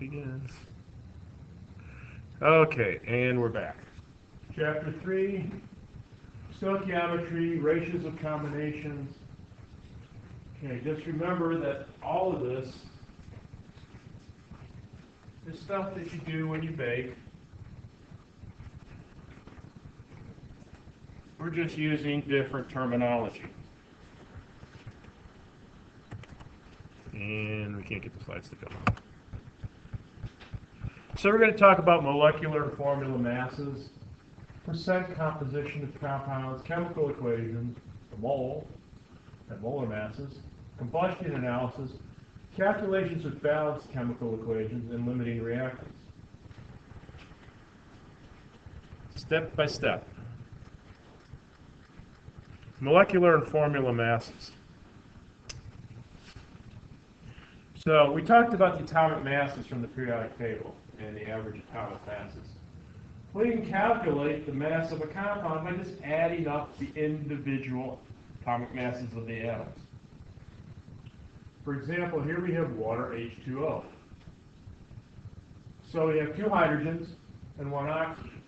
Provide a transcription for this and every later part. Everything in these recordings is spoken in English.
again. Okay, and we're back. Chapter 3, stoichiometry, ratios of combinations. Okay, just remember that all of this is stuff that you do when you bake. We're just using different terminology. And we can't get the slides to go. So we're going to talk about molecular and formula masses, percent composition of compounds, chemical equations, the mole, and molar masses, combustion analysis, calculations of balanced chemical equations, and limiting reactants. Step by step. Molecular and formula masses. So we talked about the atomic masses from the periodic table and the average atomic masses. We can calculate the mass of a compound by just adding up the individual atomic masses of the atoms. For example, here we have water, H2O. So we have 2 hydrogens and 1 oxygen.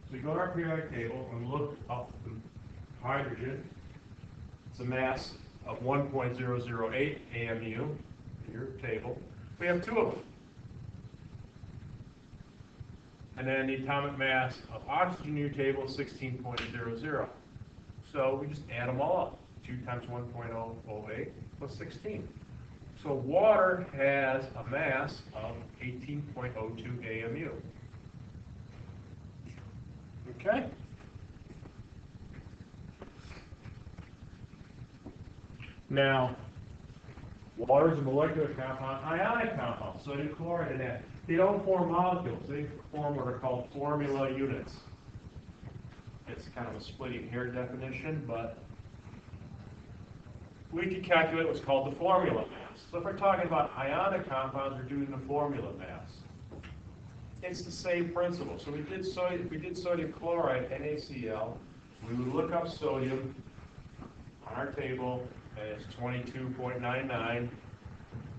So we go to our periodic table and look up the hydrogen. It's a mass of 1.008 AMU. Your table. We have 2 of them. And then the atomic mass of oxygen in your table is 16.00. So we just add them all up. 2 times 1.008 plus 16. So water has a mass of 18.02 AMU. Okay? Now, water is a molecular compound, ionic compound, sodium chloride and that. They don't form molecules, they form what are called formula units. It's kind of a splitting hair definition, but we can calculate what's called the formula mass. So if we're talking about ionic compounds, we're doing the formula mass. It's the same principle. So we did sodium chloride, NaCl. We would look up sodium on our table as 22.99,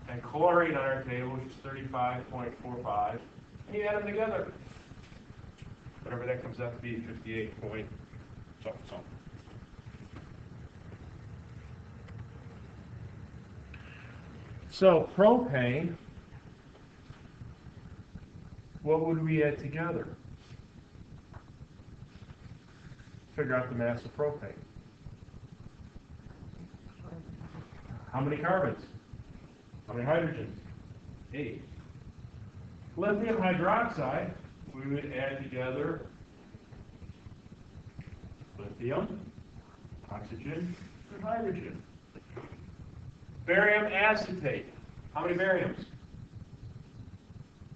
and chlorine on our table is 35.45, and you add them together. Whatever that comes out to be, 58 point something. So propane, what would we add together? Figure out the mass of propane. How many carbons? How many hydrogens? 8. Lithium hydroxide, we would add together lithium, oxygen, and hydrogen. Barium acetate. How many bariums?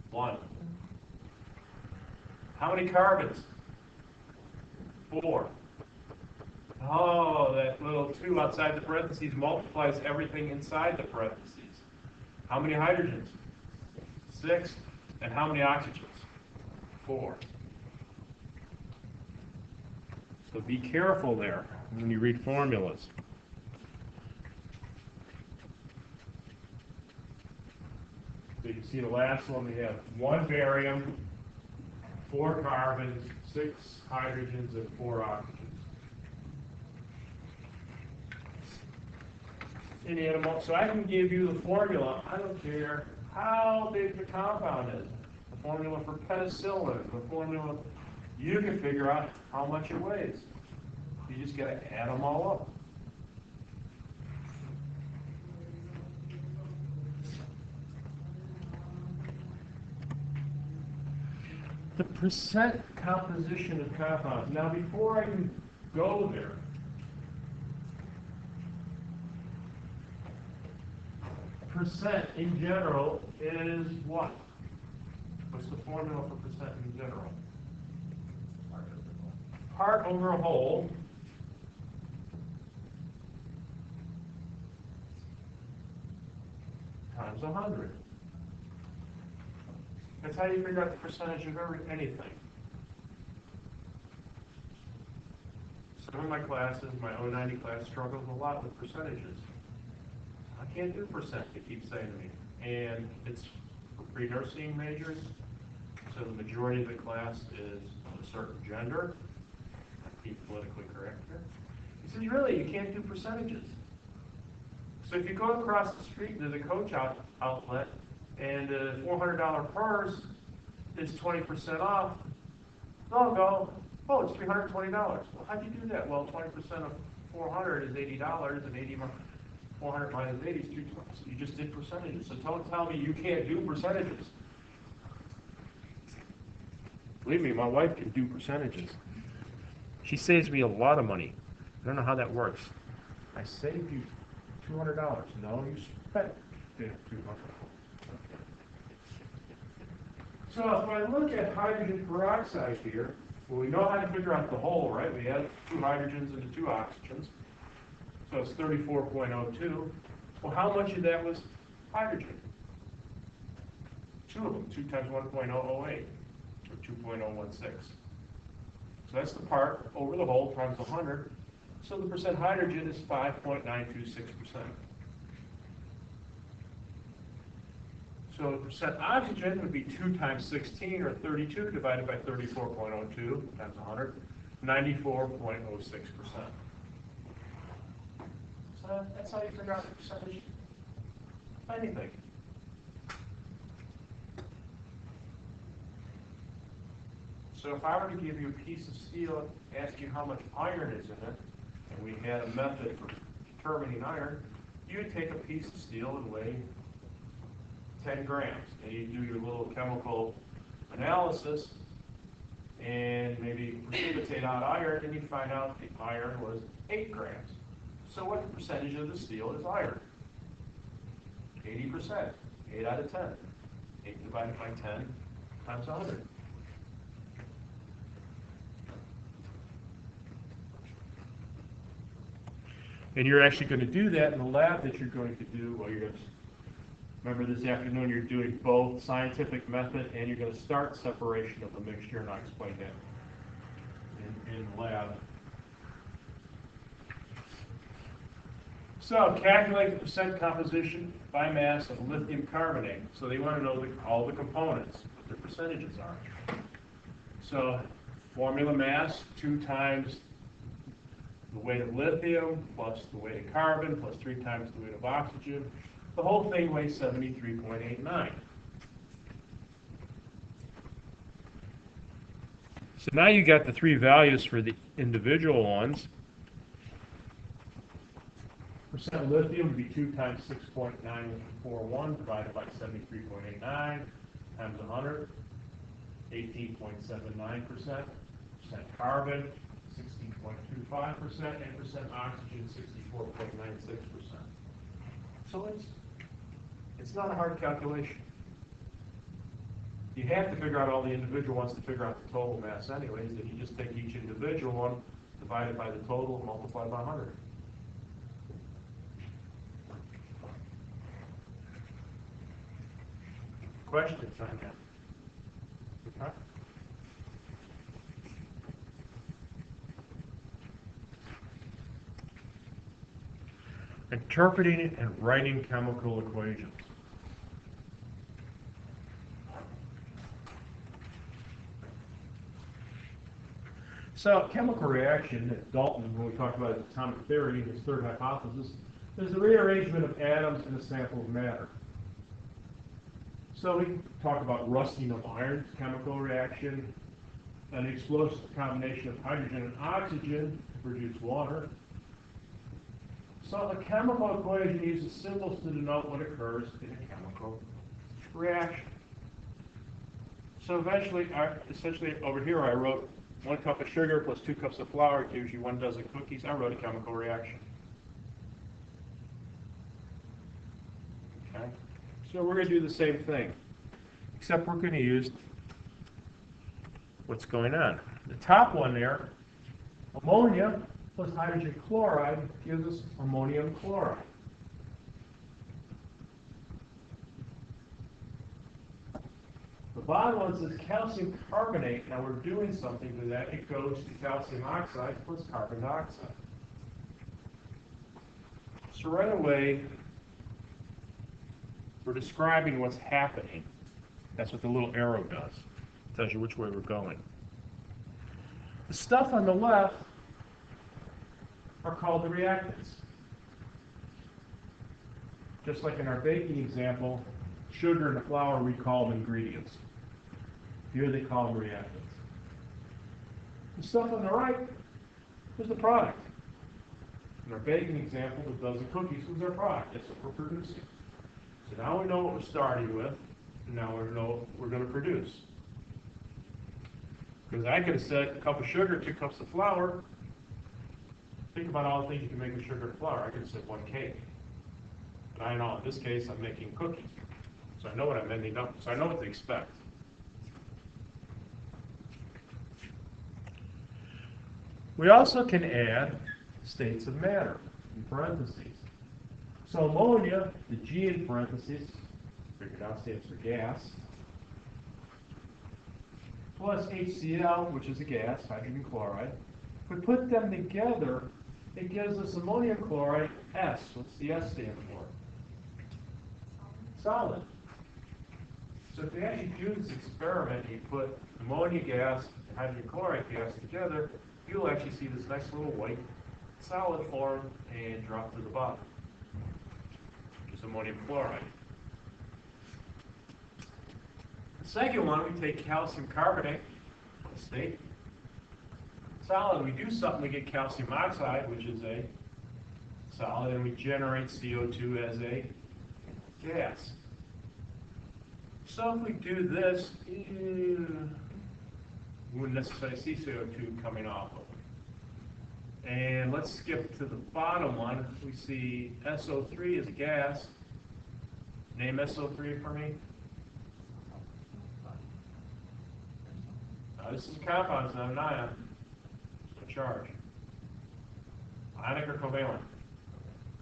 1. How many carbons? 4. Oh, that little 2 outside the parentheses multiplies everything inside the parentheses. How many hydrogens? 6. And how many oxygens? 4. So be careful there when you read formulas. So you can see the last one, we have 1 barium, 4 carbons, 6 hydrogens, and 4 oxygens. In animal, so I can give you the formula. I don't care how big the compound is. The formula for penicillin, the formula, you can figure out how much it weighs. You just got to add them all up. The percent composition of compounds. Now, before I can go there, percent in general is what? What's the formula for percent in general? Part over a whole times 100. That's how you figure out the percentage of anything. Some of my classes, my 090 class, struggles a lot with percentages. I can't do percent, they keep saying to me. And it's pre-nursing majors. So the majority of the class is of a certain gender. I keep politically correct here. He says, really, you can't do percentages. So if you go across the street to the Coach outlet and a $400 purse is 20% off, they'll go, oh, it's $320. Well, how'd you do that? Well, 20% of 400 is $80, and 400 minus 80 is 220. So you just did percentages. So don't tell me you can't do percentages. Believe me, my wife can do percentages. She saves me a lot of money. I don't know how that works. I saved you $200. No, you spent $200. So if I look at hydrogen peroxide here, well, we know how to figure out the whole, right? We add 2 hydrogens into 2 oxygens. So it's 34.02. Well, how much of that was hydrogen? 2 of them, 2 times 1.008, or 2.016. So that's the part over the whole times 100. So the percent hydrogen is 5.926%. So the percent oxygen would be 2 times 16, or 32, divided by 34.02 times 100, 94.06%. So that's how you figure out the percentage of anything. So if I were to give you a piece of steel, ask you how much iron is in it, and we had a method for determining iron, you would take a piece of steel and weigh 10 grams. And you do your little chemical analysis and maybe precipitate out iron, and you find out the iron was 8 grams. So what percentage of the steel is iron? 80%, 8 out of 10. 8 divided by 10 times 100. And you're actually going to do that in the lab that you're going to do. Well, you're going to remember this afternoon you're doing both scientific method, and you're going to start separation of the mixture, and I'll explain that in the lab. So calculate the percent composition by mass of lithium carbonate. So they want to know all the components, what their percentages are. So formula mass, 2 times the weight of lithium, plus the weight of carbon, plus 3 times the weight of oxygen. The whole thing weighs 73.89. So now you got the 3 values for the individual ones. Percent lithium would be 2 times 6.941 divided by 73.89 times 100, 18.79%. Percent carbon, 16.25%, and percent oxygen, 64.96%. So it's not a hard calculation. You have to figure out all the individual ones to figure out the total mass anyways, and you just take each individual one, divide it by the total, and multiply by 100. Questions on that? Okay. Interpreting and writing chemical equations. So, chemical reaction at Dalton, when we talked about atomic theory, his third hypothesis, is the rearrangement of atoms in a sample of matter. So we talk about rusting of iron, chemical reaction, an explosive combination of hydrogen and oxygen to produce water. So a chemical equation uses symbols to denote what occurs in a chemical reaction. So essentially over here I wrote 1 cup of sugar plus 2 cups of flour gives you 1 dozen cookies. I wrote a chemical reaction. Okay. So we're going to do the same thing, except we're going to use what's going on. The top one there, ammonia plus hydrogen chloride gives us ammonium chloride. The bottom one says calcium carbonate. Now we're doing something to that. It goes to calcium oxide plus carbon dioxide. So right away, we're describing what's happening. That's what the little arrow does. It tells you which way we're going. The stuff on the left are called the reactants. Just like in our baking example, sugar and flour we call them ingredients. Here they call them reactants. The stuff on the right is the product. In our baking example, the dozen cookies was our product. That's what we're producing. So now we know what we're starting with, and now we know what we're going to produce. Because I could have said a cup of sugar, 2 cups of flour. Think about all the things you can make with sugar and flour. I could have said 1 cake. But I know in this case I'm making cookies. So I know what I'm ending up with. So I know what to expect. We also can add states of matter in parentheses. So ammonia, the G in parentheses, figured out stands for gas, plus HCl, which is a gas, hydrogen chloride. If we put them together, it gives us ammonium chloride, S. What's the S stand for? Solid. So if we actually do this experiment, you put ammonia gas and hydrogen chloride gas together, you'll actually see this nice little white solid form and drop to the bottom, which is ammonium chloride. The second one, we take calcium carbonate, state solid. We do something, we get calcium oxide, which is a solid, and we generate CO2 as a gas. So if we do this, we wouldn't necessarily see CO2 coming off of it. And let's skip to the bottom one. We see SO3 is a gas. Name SO3 for me. This is a compound, it's not an ion. It's a charge. Ionic or covalent?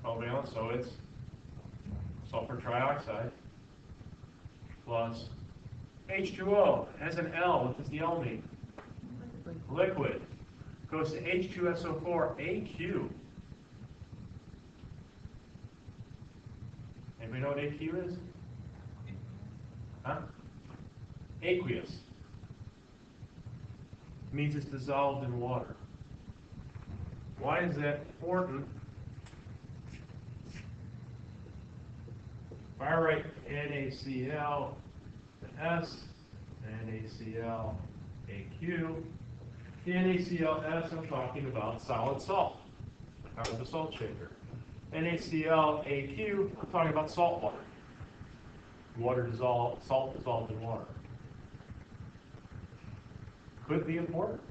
Covalent, so it's sulfur trioxide plus H2O. It has an L. What does the L mean? Liquid. Goes to H2SO4, AQ. Anybody know what AQ is? Huh? Aqueous. Means it's dissolved in water. Why is that important? If I write NaCl to S, NaCl, AQ, the NaClS, I'm talking about solid salt, out of the salt shaker. NaCl, AQ, I'm talking about salt water. Water dissolved, salt dissolved in water. Could be important.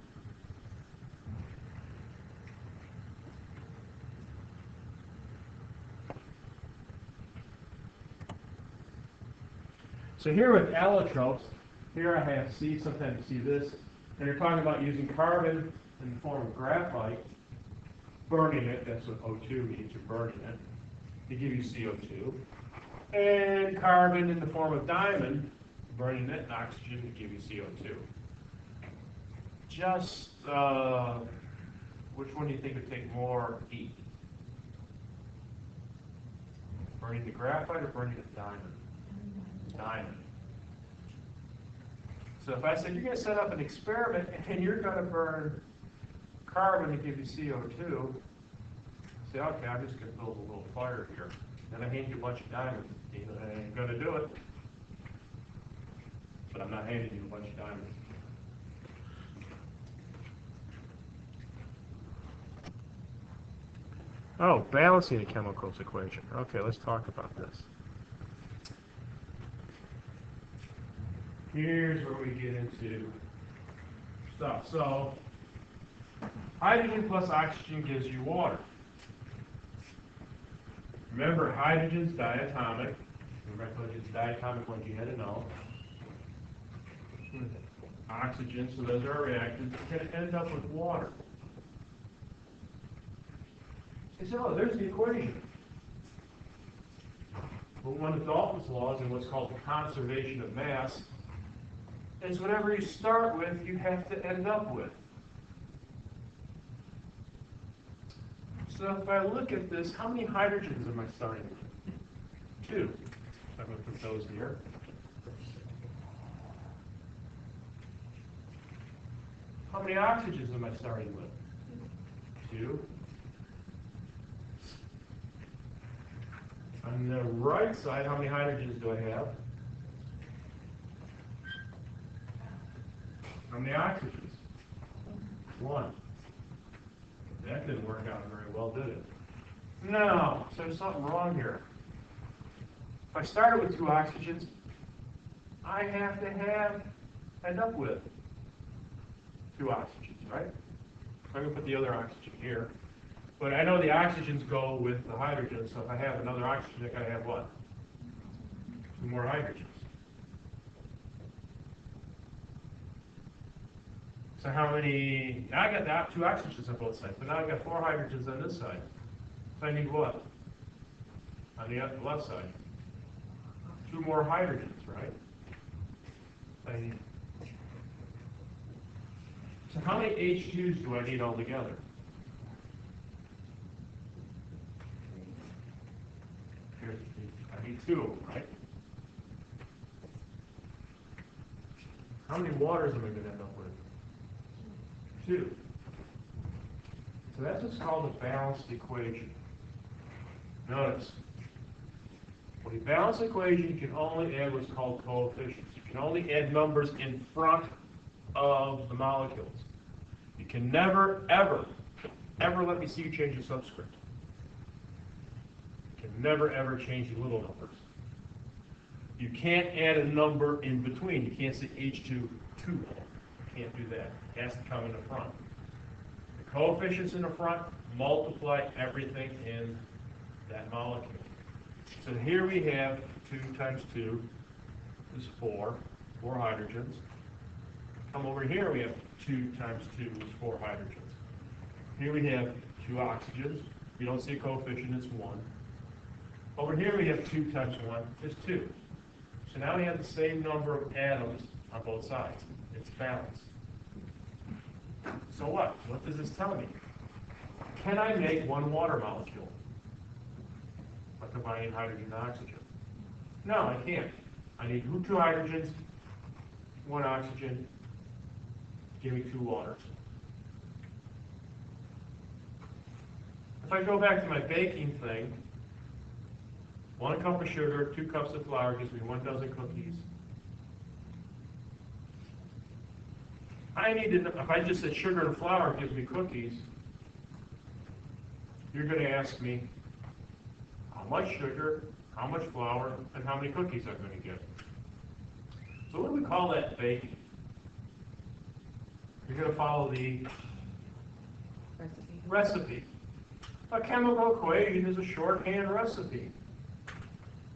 So here with allotropes, here I have C, sometimes you see this, and you're talking about using carbon in the form of graphite, burning it, that's what O2 means, you're burning it, to give you CO2, and carbon in the form of diamond, burning it, and oxygen to give you CO2. Just, which one do you think would take more heat? Burning the graphite or burning the diamond? Diamond. So if I said you're going to set up an experiment and you're going to burn carbon to give you CO2, say, okay, I'm just going to build a little fire here. Then I hand you a bunch of diamonds. You know, I ain't going to do it. But I'm not handing you a bunch of diamonds. Oh, balancing a chemicals equation. Okay, let's talk about this. Here's where we get into stuff. So, hydrogen plus oxygen gives you water. Remember, hydrogen's diatomic. Remember I told you it's diatomic ones you had to know. Oxygen, so those are our reactants, can end up with water. You say, oh, there's the equation. But one of Dalton's laws and what's called the conservation of mass is whatever you start with, you have to end up with. So if I look at this, how many hydrogens am I starting with? 2. So I'm going to put those here. How many oxygens am I starting with? 2. On the right side, how many hydrogens do I have? How many oxygens? 1. That didn't work out very well, did it? No, so there's something wrong here. If I started with 2 oxygens, I have to end up with 2 oxygens, right? I'm going to put the other oxygen here. But I know the oxygens go with the hydrogen, so if I have another oxygen, I got to have what? 2 more hydrogens. So how many? Now I got 2 oxygens on both sides, but now I got 4 hydrogens on this side. So I need what? On the left side, 2 more hydrogens, right? So how many H2s do I need altogether? I need 2, right? How many waters am I going to end up with? 2. So that's what's called a balanced equation. Notice, with a balanced equation, you can only add what's called coefficients. You can only add numbers in front of the molecules. You can never, ever, ever let me see you change the subscript. You can never, ever change the little numbers. You can't add a number in between. You can't say H2, 2. You can't do that. It has to come in the front. The coefficients in the front multiply everything in that molecule. So here we have 2 times 2 is 4 hydrogens. Come over here, we have 2 times 2 is 4 hydrogens. Here we have 2 oxygens. You don't see a coefficient, it's 1. Over here we have 2 times 1 is 2. So now we have the same number of atoms on both sides. It's balanced. So what? What does this tell me? Can I make 1 water molecule by combining hydrogen and oxygen? No, I can't. I need 2 hydrogens, 1 oxygen, give me 2 waters. If I go back to my baking thing, 1 cup of sugar, 2 cups of flour gives me 1 dozen cookies. I need to, if I just said sugar and flour gives me cookies, you're going to ask me how much sugar, how much flour, and how many cookies I'm going to get. So what do we call that baking? You're going to follow the recipe. A chemical equation is a shorthand recipe.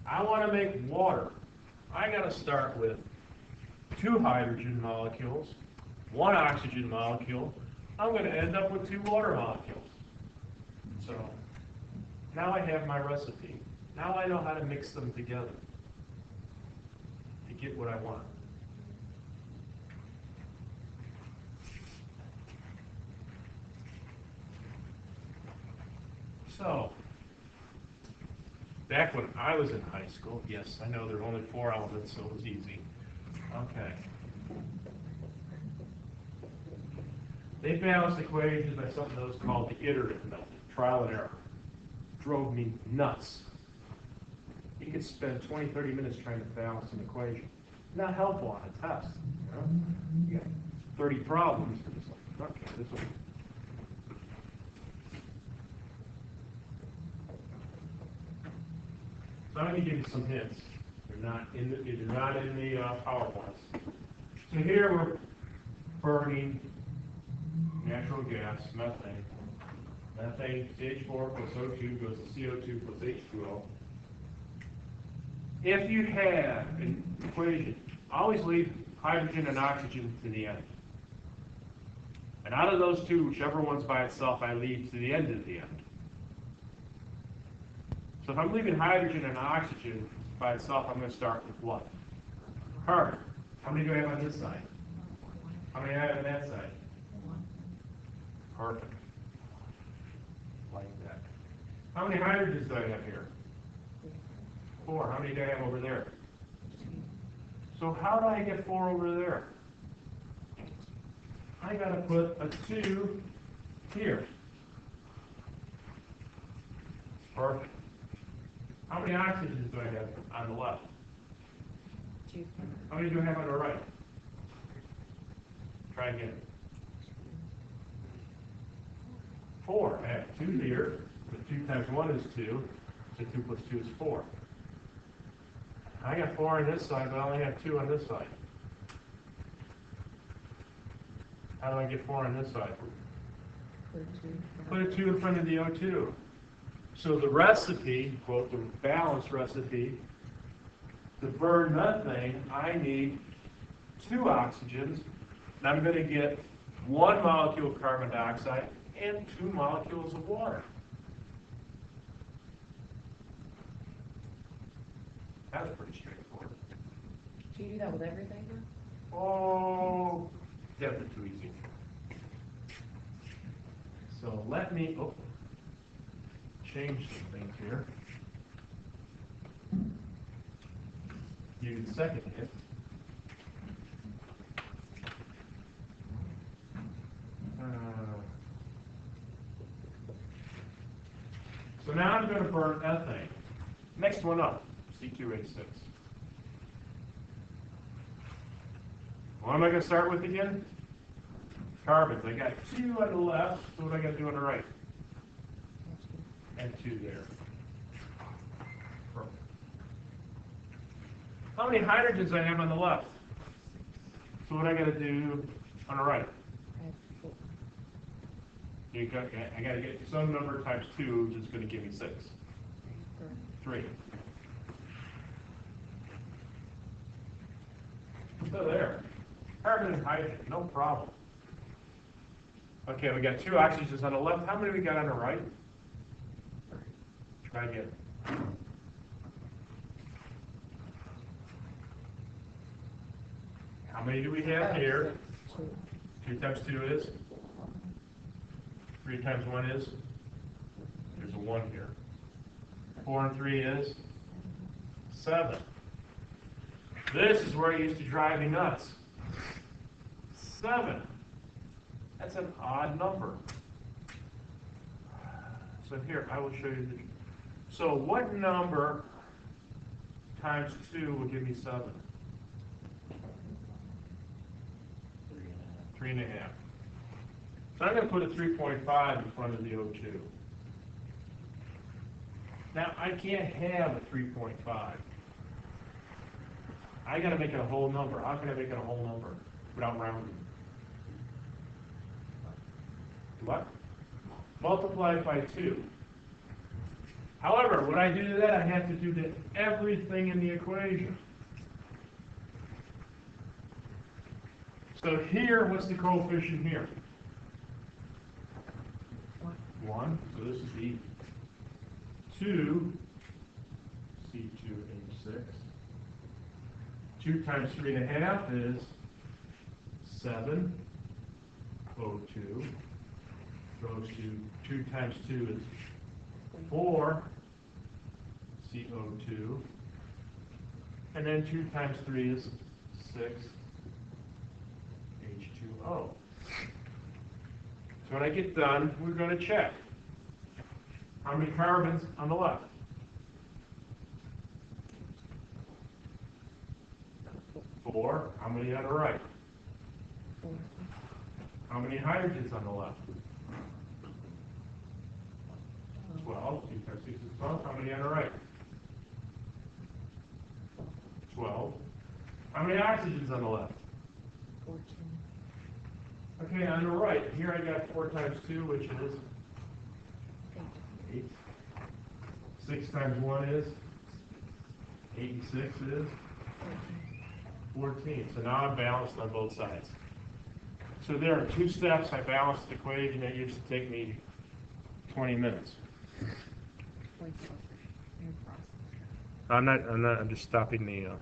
I want to make water. I got to start with 2 hydrogen molecules, 1 oxygen molecule. I'm going to end up with 2 water molecules. So now I have my recipe. Now I know how to mix them together to get what I want. So, back when I was in high school, yes, I know there are only 4 elements, so it was easy. Okay. They balanced equations by something that was called the iterative method, trial and error. Drove me nuts. You could spend 20, 30 minutes trying to balance an equation. Not helpful on a test. You know? You got 30 problems. It's like, okay, this one. So I'm going to give you some hints. They're not in the PowerPoints. So here we're burning natural gas, methane. Methane, CH4 plus O2 goes to CO2 plus H2O. If you have an equation, always leave hydrogen and oxygen to the end. And out of those 2, whichever one's by itself, I leave to the end of the end. So if I'm leaving hydrogen and oxygen by itself, I'm going to start with what? Carbon. How many do I have on this side? How many do I have on that side? Perfect. Like that. How many hydrogens do I have here? 4. How many do I have over there? So how do I get 4 over there? I gotta put a 2 here. Perfect. How many oxygens do I have on the left? 2. How many do I have on the right? Try again. 4. I have 2 here. But 2 times 1 is 2. So 2 plus 2 is 4. I got 4 on this side, but I only have 2 on this side. How do I get 4 on this side? Put a 2 in front of the O2. So the recipe, quote, the balanced recipe, to burn methane, I need 2 oxygens, and I'm going to get 1 molecule of carbon dioxide and 2 molecules of water. That's pretty straightforward. Do you do that with everything? Oh, definitely too easy. So let me change some things here. Use the second hit. So now I'm going to burn ethane. Next one up, C2H6. What am I going to start with again? Carbons. I got 2 on the left, so what do I got to do on the right? And 2 there. Perfect. How many hydrogens I have on the left? So what I got to do on the right? I got to get some number times 2, which is going to give me 6. 3. So there. Carbon and hydrogen, no problem. Okay, we got 2 oxygens on the left. How many we got on the right? Try again. How many do we have here? 2 times 2 is? 3 times 1 is? There's a 1 here. 4 and 3 is? 7. This is where it used to drive me nuts. 7. That's an odd number. So here, I will show you the... So what number times 2 will give me 7? 3.5. So I'm going to put a 3.5 in front of the O2. Now, I can't have a 3.5. I got to make it a whole number. How can I make it a whole number without rounding? What? Multiply it by 2. However, when I do that, I have to do everything in the equation. So here, what's the coefficient here? 1. So this is the 2 C2H6. 2 times 3.5 is 7 O2. Goes to 2 times 2 is 4 CO2. And then 2 times 3 is 6 H2O. So when I get done, we're going to check. How many carbons on the left? 4. How many on the right? 4. How many hydrogens on the left? 12. 2 times 6 is 12. How many on the right? 12. How many oxygens on the left? 14. Okay, on the right, here I got 4 times 2, which is 8. 6 times 1 is? 8 and 6 is? 14. So now I'm balanced on both sides. So there are 2 steps. I balanced the equation. That used to take me 20 minutes. I'm just stopping the